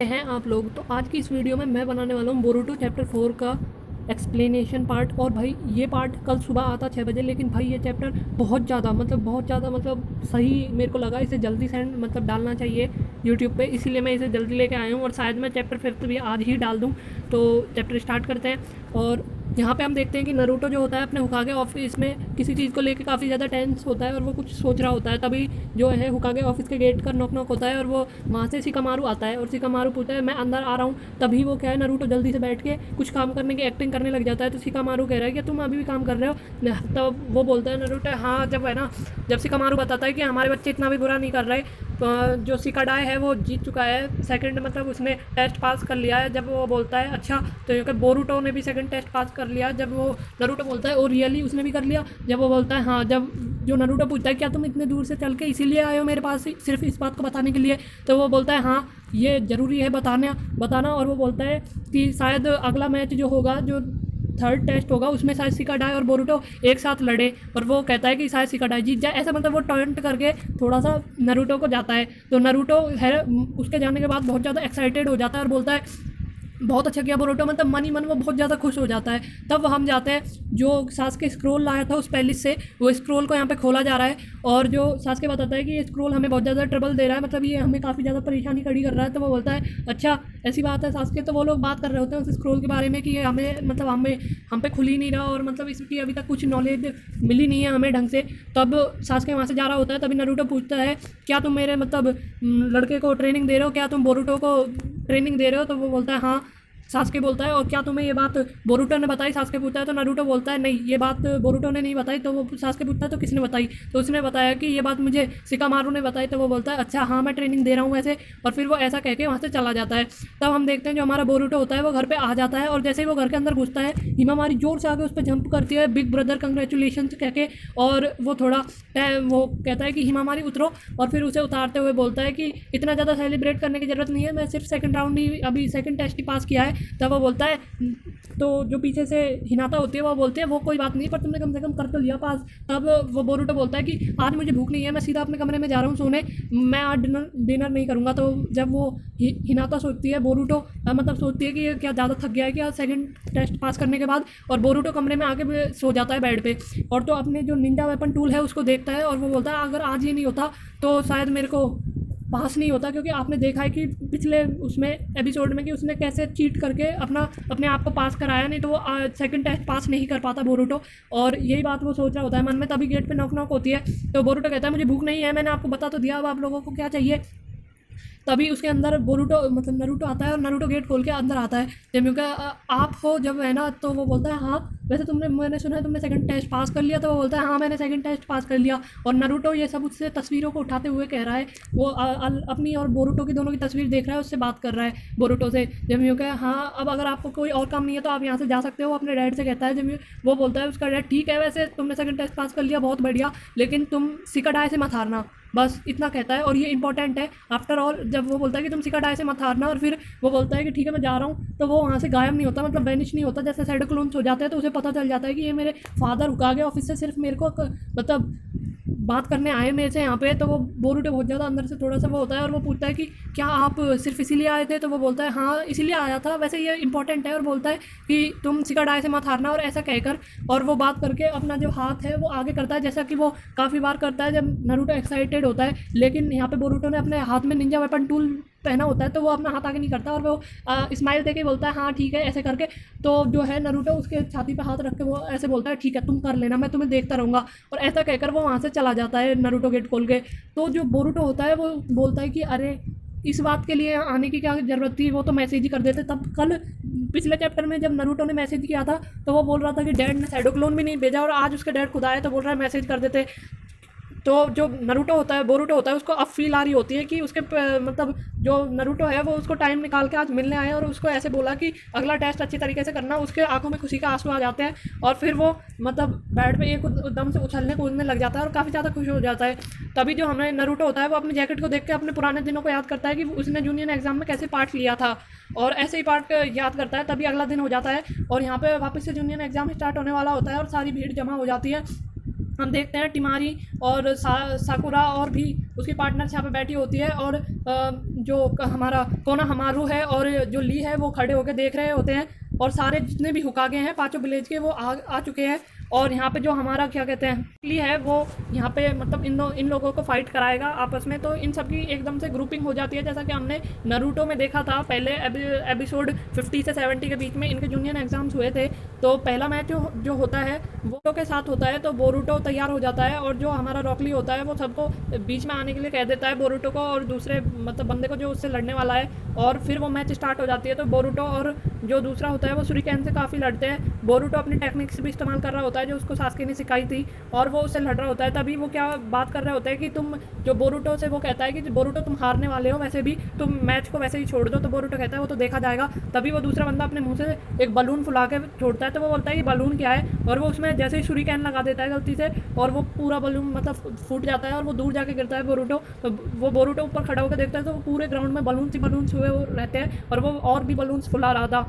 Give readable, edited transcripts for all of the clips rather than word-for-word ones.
हैं आप लोग। तो आज की इस वीडियो में मैं बनाने वाला हूँ बोरुटो चैप्टर 4 का एक्सप्लेनेशन पार्ट। और भाई ये पार्ट कल सुबह आता 6 बजे, लेकिन भाई ये चैप्टर बहुत ज़्यादा सही मेरे को लगा। इसे जल्दी से डालना चाहिए यूट्यूब पे, इसीलिए मैं इसे जल्दी लेके आया हूँ। और शायद मैं चैप्टर 5 भी आज ही डाल दूँ। तो चैप्टर स्टार्ट करते हैं। और यहाँ पे हम देखते हैं कि नारुतो जो होता है अपने हुकागे ऑफिस में किसी चीज़ को लेकर काफ़ी ज़्यादा टेंस होता है और वो कुछ सोच रहा होता है। तभी जो है हुकागे ऑफिस के गेट का नॉक नॉक होता है और वो वहाँ से शिकामारू आता है और शिकामारू पूछता है मैं अंदर आ रहा हूँ। तभी वो क्या है, नारुतो जल्दी से बैठ के कुछ काम करने की एक्टिंग करने लग जाता है। तो शिकामारू कह रहा है कि तुम अभी भी काम कर रहे हो। तब वो बोलता है नारुतो हाँ, जब शिकामारू बताता है कि हमारे बच्चे इतना भी बुरा नहीं कर रहे, जो शिकाडाई है वो जीत चुका है सेकंड, उसने टेस्ट पास कर लिया है। जब वो बोलता है अच्छा, तो ये बोरुटो ने भी सेकंड टेस्ट पास कर लिया। जब वो नारुतो बोलता है ओ रियली उसने भी कर लिया। जब वो बोलता है हाँ, जब जो नारुतो पूछता है क्या तुम इतने दूर से चल के इसीलिए आए हो मेरे पास सिर्फ इस बात को बताने के लिए, तो वो बोलता है हाँ ये ज़रूरी है बताना। और वो बोलता है कि शायद अगला मैच जो होगा, जो थर्ड टेस्ट होगा, उसमें शायद शिकाडाई और बोरुटो एक साथ लड़े। और वो कहता है कि शायद शिकाडाई जीत जाए, ऐसा वो टॉन्ट करके थोड़ा सा नारुतो को जाता है। तो नारुतो है उसके जाने के बाद बहुत ज़्यादा एक्साइटेड हो जाता है और बोलता है बहुत अच्छा किया बोरुटो, मन ही मन वो बहुत ज़्यादा खुश हो जाता है। तब हम जाते हैं जो सासके स्क्रोल लाया था उस पैलेस से, वो स्क्रोल को यहाँ पे खोला जा रहा है। और जो सासके बताता है कि ये स्क्रोल हमें बहुत ज़्यादा ट्रबल दे रहा है, ये हमें काफ़ी ज़्यादा परेशानी खड़ी कर रहा है। तो वो बोलता है अच्छा ऐसी बात है सासके। तो वो लोग बात कर रहे होते हैं उस स्क्रोल के बारे में कि ये हमें हम पे खुल ही नहीं रहा और इसकी अभी तक कुछ नॉलेज मिली नहीं है हमें ढंग से। तब सासके वहाँ से जा रहा होता है। तभी नारुतो पूछता है क्या तुम मेरे लड़के को ट्रेनिंग दे रहे हो, क्या तुम बोरुटो को ट्रेनिंग दे रहे हो। तो वो बोलता है हाँ। सासके बोलता है और क्या तुम्हें ये बात बोरुटो ने बताई। सासके पूछता है तो नारुतो बोलता है नहीं ये बात बोरुटो ने नहीं बताई। तो वो सासके पूछता है तो किसने बताई। तो उसने बताया कि ये बात मुझे शिकामारू ने बताई। तो वो बोलता है अच्छा हाँ मैं ट्रेनिंग दे रहा हूँ वैसे। और फिर वो ऐसा कह के वहाँ से चला जाता है। तब हम देखते हैं जो हमारा बोरुटो होता है वो घर पर आ जाता है। और जैसे ही वो घर के अंदर घुसता है, हिमामारी जोर से आके उस पर जंप करती है बिग ब्रदर कंग्रेचुलेशन कह के। और वो वो कहता है कि हिमामारी उतरो। और फिर उसे उतारते हुए बोलता है कि इतना ज़्यादा सेलिब्रेट करने की ज़रूरत नहीं है, मैं सिर्फ सेकंड राउंड ही अभी सेकंड टेस्ट ही पास किया है। तब वो बोलता है तो जो पीछे से हिनाता होती है वो बोलते हैं वो कोई बात नहीं, पर तुमने कम से कम कर तो लिया पास। तब वो बोरुटो बोलता है कि आज मुझे भूख नहीं है, मैं सीधा अपने कमरे में जा रहा हूँ सोने, मैं आज डिनर नहीं करूँगा। तो जब वो हिनाता सोचती है बोरुटो सोचती है कि ये क्या ज़्यादा थक गया है क्या सेकंड टेस्ट पास करने के बाद। और बोरुटो कमरे में आके सो जाता है बेड पे। और तो अपने जो निंजा वेपन टूल है उसको देखता है और वो बोलता है अगर आज ये नहीं होता तो शायद मेरे को पास नहीं होता, क्योंकि आपने देखा है कि पिछले उसमें एपिसोड में कि उसने कैसे चीट करके अपने आप को पास कराया, नहीं तो वो सेकंड टेस्ट पास नहीं कर पाता बोरुटो। और यही बात वो सोच रहा होता है मन में। तभी गेट पे नॉक नॉक होती है। तो बोरुटो कहता है मुझे भूख नहीं है, मैंने आपको बता तो दिया, अब आप लोगों को क्या चाहिए। तभी उसके अंदर बोरुटो नारुतो आता है और नारुतो गेट खोल के अंदर आता है। जब क्योंकि आप हो जब है ना, तो वो बोलता है हाँ वैसे मैंने सुना है तुमने सेकंड टेस्ट पास कर लिया। तो वो बोलता है हाँ मैंने सेकंड टेस्ट पास कर लिया। और नारुतो ये सब उससे तस्वीरों को उठाते हुए कह रहा है, वो अपनी और बोरुटो की दोनों की तस्वीर देख रहा है, उससे बात कर रहा है बोरुटो से। जब क्योंकि हाँ अब अगर आपको कोई और काम नहीं है तो आप यहाँ से जा सकते हो, अपने डैड से कहता है। जब वो बोलता है उसका डैड ठीक है वैसे तुमने सेकंड टेस्ट पास कर लिया बहुत बढ़िया, लेकिन तुम शिकाडाई से मत हारना, बस इतना कहता है। और ये इंपॉर्टेंट है आफ्टर ऑल। जब वो बोलता है कि तुम शिकाडाई से मत हारना, और फिर वो बोलता है कि ठीक है मैं जा रहा हूँ, तो वो वहाँ से गायब नहीं होता, वैनिश नहीं होता। जैसे साइड क्लोन्स हो जाते हैं तो उसे पता चल जाता है कि ये मेरे फादर हुकागे ऑफिस से सिर्फ मेरे को बात करने आए मेरे से यहाँ पे। तो वो बोरुटो बहुत ज़्यादा अंदर से थोड़ा सा वो होता है और वो पूछता है कि क्या आप सिर्फ इसीलिए आए थे। तो वो बोलता है हाँ इसीलिए आया था, वैसे ये इंपॉर्टेंट है। और बोलता है कि तुम शिकाडाई से मत हारना, और ऐसा कहकर और वो बात करके अपना जो हाथ है वो आगे करता है, जैसा कि वो काफ़ी बार करता है जब नारुतो एक्साइटेड होता है। लेकिन यहाँ पे बोरुटो ने अपने हाथ में निंजा वेपन टूल पहना होता है तो वो अपना हाथ आगे नहीं करता और वो स्माइल देके बोलता है हाँ ठीक है ऐसे करके। तो जो है नारुतो उसके छाती पे हाथ रख के वो ऐसे बोलता है ठीक है तुम कर लेना, मैं तुम्हें देखता रहूँगा। और ऐसा कहकर वो वहाँ से चला जाता है नारुतो गेट खोल के। तो जो बोरुटो होता है वो बोलता है कि अरे इस बात के लिए आने की क्या ज़रूरत थी, वो तो मैसेज ही कर देते। तब कल पिछले चैप्टर में जब नारुतो ने मैसेज किया था तो वो बोल रहा था कि डैड ने शैडो क्लोन भी नहीं भेजा, और आज उसके डैड खुद आए तो बोल रहा है मैसेज कर देते। तो जो नारुतो होता है बोरुटो होता है उसको अब फील आ रही होती है कि उसके जो नारुतो है वो उसको टाइम निकाल के आज मिलने आए और उसको ऐसे बोला कि अगला टेस्ट अच्छी तरीके से करना। उसके आंखों में खुशी का आंसू आ जाते हैं और फिर वो बेड पे एकदम से उछलने कूदने लग जाता है और काफ़ी ज़्यादा खुश हो जाता है। तभी जो हमें नारुतो होता है वो अपनी जैकेट को देख के अपने पुराने दिनों को याद करता है कि उसने जूनियर एग्जाम में कैसे पार्ट लिया था, और ऐसे ही पार्ट याद करता है। तभी अगला दिन हो जाता है और यहाँ पे वापस से जूनियर एग्जाम स्टार्ट होने वाला होता है और सारी भीड़ जमा हो जाती है। हम देखते हैं टिमारी और साकुरा और भी उसकी पार्टनर्स यहाँ पे बैठी होती है और जो हमारा कोनोहामारू है और जो ली है वो खड़े होकर देख रहे होते हैं, और सारे जितने भी हुकागे हैं 5 विलेज के वो आ चुके हैं। और यहाँ पे जो हमारा क्या कहते हैं ली है वो यहाँ पे मतलब इन लोगों को फाइट कराएगा आपस में। तो इन सब की एकदम से ग्रुपिंग हो जाती है, जैसा कि हमने नारुतो में देखा था पहले एपिसोड 50 से 70 के बीच में इनके जूनियर एग्जाम्स हुए थे। तो पहला मैच जो होता है वो के साथ होता है, तो बोरुटो तैयार हो जाता है और जो हमारा रॉकली होता है वो सबको बीच में आने के लिए कह देता है बोरुटो को और दूसरे मतलब बंदे को जो उससे लड़ने वाला है, और फिर वो मैच स्टार्ट हो जाती है। तो बोरुटो और जो दूसरा होता है वो शुरिकेन से काफ़ी लड़ते हैं। बोरुटो अपनी टेक्निक्स भी इस्तेमाल कर रहा होता है जो उसको सास्के ने सिखाई थी, और वो उससे लड़ रहा होता है। तभी वो क्या बात कर रहे होते हैं कि तुम जो बोरुटो से वो कहता है कि बोरुटो तुम हारने वाले हो, वैसे भी तुम मैच को वैसे ही छोड़ दो। तो बोरुटो कहता है वो तो देखा जाएगा। तभी वो दूसरा बंदा अपने मुंह से एक बलून फुला के छोड़ता है, तो वो बोलता है कि बलून क्या है, और वो उसमें जैसे ही शुरिकेन लगा देता है गलती से, और वो पूरा बलून मतलब फूट जाता है और वो दूर जाके गिरता है बोरुटो। तो वो बोरुटो ऊपर खड़ा होकर देखता है तो पूरे ग्राउंड में बलून्स हुए रहते हैं, और वो और भी बलून्स फुला रहा था।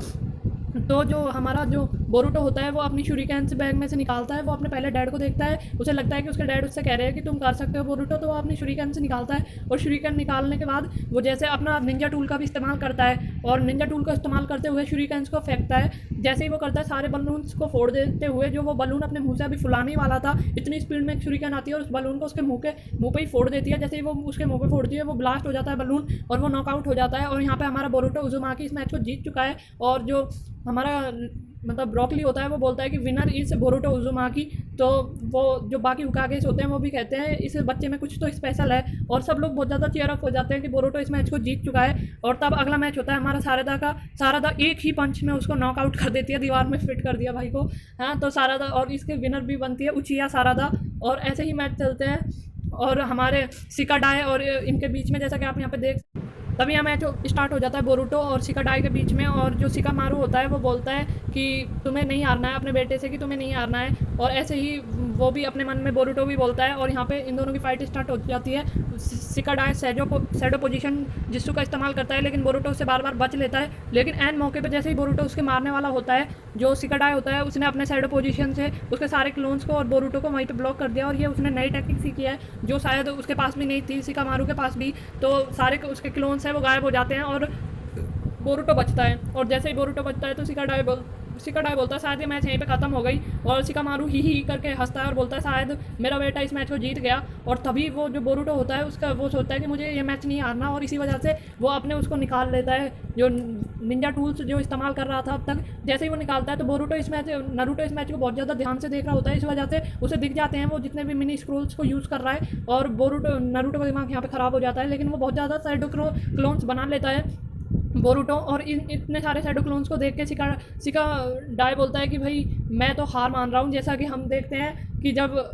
तो जो हमारा जो बोरुटो होता है वो अपनी शुरिकेन से बैग में से निकालता है, वो अपने पहले डैड को देखता है, उसे लगता है कि उसके डैड उससे कह रहे हैं कि तुम कर सकते हो बोरुटो। तो वो अपनी शुरिकेन से निकालता है, और शुरिकेन निकालने के बाद वो जैसे अपना निंजा टूल का भी इस्तेमाल करता है, और निंजा टूल का इस्तेमाल करते हुए शुरिकेन्स को फेंकता है। जैसे ही वो करता है सारे बलून्स को फोड़ देते हुए, जो वो बलून अपने मुँह से अभी फुलाने वाला था, इतनी स्पीड में एक शुरिकेन आती है और उस बलून को उसके मुँह पे ही फोड़ देती है। जैसे ही वो उसके मुँह पे फोड़ती है वो ब्लास्ट हो जाता है बलून, और वो नॉकआउट हो जाता है। और यहाँ पे हमारा बोरुटो उजुमाकी इस मैच को जीत चुका है, और जो हमारा मतलब ब्रोकली होता है वो बोलता है कि विनर इज़ बोरुटो उजुमाकी। तो वो जो बाकी हुकागेस होते हैं वो भी कहते हैं इस बच्चे में कुछ तो स्पेशल है, और सब लोग बहुत ज़्यादा चीयर अप हो जाते हैं कि बोरुटो इस मैच को जीत चुका है। और तब अगला मैच होता है हमारा सारदा का। सारदा एक ही पंच में उसको नॉकआउट कर देती है, दीवार में फिट कर दिया भाई को। हाँ, तो सारदा, और इसके विनर भी बनती है उचिया सारदा। और ऐसे ही मैच चलते हैं, और हमारे सिकाडाई और इनके बीच में जैसा कि आप यहाँ पे देख, तभी यहाँ मैच स्टार्ट हो जाता है बोरुटो और सिकाडाई के बीच में। और जो सिकामारू होता है वो बोलता है कि तुम्हें नहीं हारना है, अपने बेटे से कि तुम्हें नहीं हारना है। और ऐसे ही वो भी अपने मन में बोरुटो भी बोलता है, और यहाँ पे इन दोनों की फाइट स्टार्ट हो जाती है। सिकाडाई शैडो पोजीशन जिस्सू का इस्तेमाल करता है, लेकिन बोरुटो उससे बार बार बच लेता है। लेकिन एन मौके पर जैसे ही बोरुटो उसके मारने वाला होता है, जो सिकाडाई होता है उसने अपने शैडो पोजीशन से उसके सारे क्लोन्स को और बोरुटो को वहीं पर ब्लॉक कर दिया। और ये उसने नई टेक्निक सीखी है जो शायद उसके पास भी नहीं थी, सिकामारू के पास भी। तो सारे उसके क्लोन्स हैं वो गायब हो जाते हैं और बोरुटो बचता है। और जैसे ही बोरुटो बचता है तो सिकाडाई बोलता है शायद ये मैच यहीं पे ख़त्म हो गई, और सिकामारू ही करके हंसता है और बोलता है शायद मेरा बेटा इस मैच को जीत गया। और तभी वो जो बोरुटो होता है उसका वो सोचता है कि मुझे ये मैच नहीं हारना, और इसी वजह से वो अपने उसको निकाल लेता है जो निंजा टूल्स जो इस्तेमाल कर रहा था अब तक। जैसे ही वो निकालता है तो नारुतो इस मैच को बहुत ज़्यादा ध्यान से देख रहा होता है, इस वजह से उसे दिख जाते हैं वो जितने भी मिनी स्क्रोल्स को यूज़ कर रहा है, और नारुतो का दिमाग यहाँ पर ख़राब हो जाता है। लेकिन वो बहुत ज़्यादा शैडो क्लोन्स बना लेता है बोरुटो, और इतने सारे शैडो क्लोन्स को देख के सिकाडाई बोलता है कि भाई मैं तो हार मान रहा हूँ। जैसा कि हम देखते हैं कि जब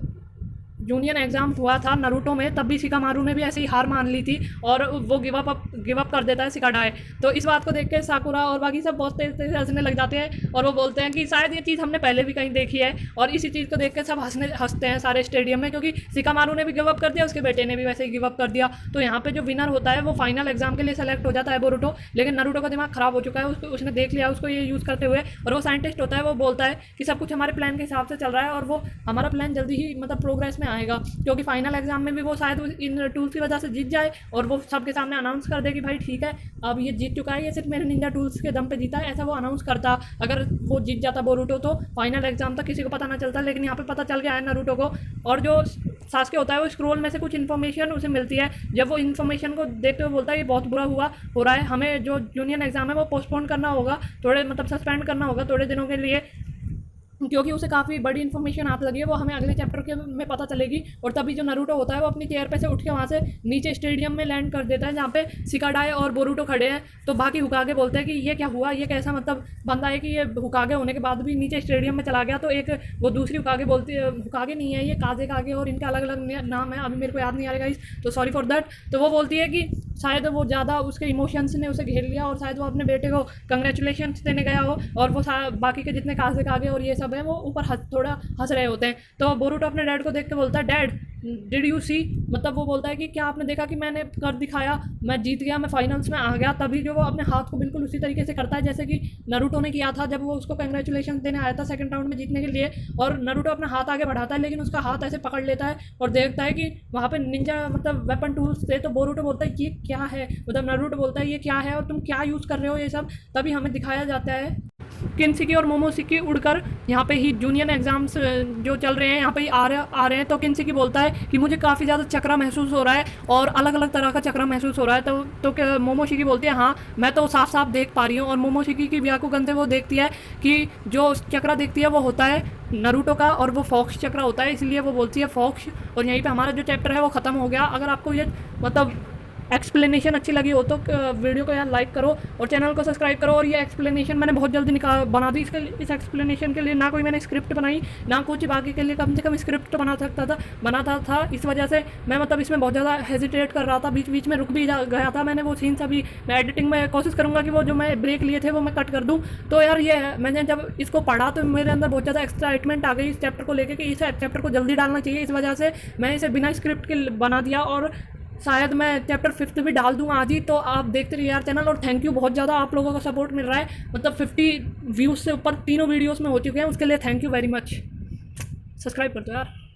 जूनियर एग्ज़ाम हुआ था नारुतो में, तब भी सिकामारू ने भी ऐसे ही हार मान ली थी और वो गिव अप कर देता है सिकाडाई। तो इस बात को देख के साकुरा और बाकी सब बहुत तेज तेज हंसने लग जाते हैं, और वो बोलते हैं कि शायद ये चीज़ हमने पहले भी कहीं देखी है। और इसी चीज़ को देख के सब हंसते हैं सारे स्टेडियम में, क्योंकि सिकामारू ने भी गिव अप कर दिया, उसके बेटे ने भी वैसे ही गिव अप कर दिया। तो यहाँ पे जो विनर होता है वो फाइनल एग्जाम के लिए सेलेक्ट हो जाता है बोरुटो। लेकिन नारुतो का दिमाग ख़राब हो चुका है, उसने देख लिया उसको ये यूज़ करते हुए, और वो साइंटिस्ट होता है वो बोलता है कि सब कुछ हमारे प्लान के हिसाब से चल रहा है, और वो हमारा प्लान जल्दी ही मतलब प्रोग्रेस में आएगा, क्योंकि फाइनल एग्जाम में भी वो शायद इन टूल्स की वजह से जीत जाए, और वो सबके सामने अनाउंस कर दे कि भाई ठीक है अब ये जीत चुका है, ये सिर्फ मेरे निंजा टूल्स के दम पे जीता है, ऐसा वो अनाउंस करता। अगर वो जीत जाता बोरुटो तो फाइनल एग्जाम तक किसी को पता ना चलता, लेकिन यहाँ पे पता चल गया है नारुतो को। और जो सास्के होता है वो स्क्रोल में से कुछ इन्फॉर्मेशन उसे मिलती है, जब वो इन्फॉर्मेशन को देखते हुए बोलता है ये बहुत बुरा हो रहा है, हमें जो जूनियर एग्जाम है वो पोस्टपोन करना होगा, थोड़े मतलब सस्पेंड करना होगा थोड़े दिनों के लिए, क्योंकि उसे काफ़ी बड़ी इन्फॉर्मेशन आने लगी है, वो हमें अगले चैप्टर के में पता चलेगी। और तभी जो नारुतो होता है वो अपनी चेयर पे से उठ के वहाँ से नीचे स्टेडियम में लैंड कर देता है जहाँ पे सिकाडाई और बोरुटो खड़े हैं। तो बाकी हुकागे बोलते हैं कि ये क्या हुआ, ये कैसा मतलब बंदा है कि ये हुकागे होने के बाद भी नीचे स्टेडियम में चला गया। तो एक वो दूसरी हुकागे बोलती है, हुकागे नहीं है ये कागे, और इनके अलग अलग नाम है, अभी मेरे को याद नहीं आ रहा गाइस, तो सॉरी फॉर दैट। तो वो बोलती है कि शायद वो ज़्यादा उसके इमोशंस ने उसे घेर लिया, और शायद वो अपने बेटे को कंग्रेचुलेशन देने गया हो, और वो बाकी के जितने कागे और ये सब सब हैं वो ऊपर थोड़ा हंस रहे होते हैं। तो बोरूटो अपने डैड को देख के बोलता है, डैड डिड यू सी, मतलब वो बोलता है कि क्या आपने देखा कि मैंने कर दिखाया, मैं जीत गया, मैं फाइनल्स में आ गया। तभी जो वो अपने हाथ को बिल्कुल उसी तरीके से करता है जैसे कि नारुतो ने किया था जब वो उसको कंग्रेचुलेशन देने आया था सेकंड राउंड में जीतने के लिए, और नारुतो अपना हाथ आगे बढ़ाता है लेकिन उसका हाथ ऐसे पकड़ लेता है और देखता है कि वहाँ पे निंजा मतलब वेपन टूल्स थे। तो बोरूटो बोलता है ये क्या है, मतलब नारुतो बोलता है ये क्या है और तुम क्या यूज़ कर रहे हो ये सब। तभी हमें दिखाया जाता है किन्सिकी और मोमोसिकी उड़कर यहाँ पे ही जूनियर एग्ज़ाम्स जो चल रहे हैं यहाँ पे ही आ रहे हैं। तो किन्सिकी बोलता है कि मुझे काफ़ी ज़्यादा चक्रा महसूस हो रहा है और अलग अलग तरह का चक्रा महसूस हो रहा है। तो मोमोशिकी बोलती है हाँ मैं तो साफ साफ देख पा रही हूँ। और मोमोशिकी की ब्याकुगन से वो देखती है कि जो चक्रा देखती है वो होता है नारुतो का और वो फॉक्स चक्रा होता है, इसलिए वो बोलती है फॉक्स। और यहीं पे हमारा जो चैप्टर है वो ख़त्म हो गया। अगर आपको ये मतलब एक्सप्लेनेशन अच्छी लगी हो तो वीडियो को यार लाइक करो और चैनल को सब्सक्राइब करो। और ये एक्सप्लेनेशन मैंने बहुत जल्दी बना दी। इस एक्सप्लेनेशन के लिए ना कोई मैंने स्क्रिप्ट बनाई ना कुछ, बाकी के लिए कम से कम स्क्रिप्ट बनाता था। इस वजह से मैं मतलब इसमें बहुत ज़्यादा हेजिटेट कर रहा था, बीच बीच में रुक भी गया था। मैंने वो सीन्स अभी मैं एडिटिंग में कोशिश करूँगा कि वो जो मैं ब्रेक लिए थे वो मैं कट कर दूँ। तो यार ये मैंने जब इसको पढ़ा तो मेरे अंदर बहुत ज़्यादा एक्साइटमेंट आ गई इस चैप्टर को लेकर कि इस चैप्टर को जल्दी डालना चाहिए। इस वजह से मैं इसे बिना स्क्रिप्ट के बना दिया और शायद मैं चैप्टर 5 भी डाल दूँ आज ही। तो आप देखते रहिए यार चैनल। और थैंक यू, बहुत ज़्यादा आप लोगों का सपोर्ट मिल रहा है, मतलब 50 व्यूज़ से ऊपर तीनों वीडियोस में हो चुके हैं, उसके लिए thank you very much. Subscribe कर दो यार।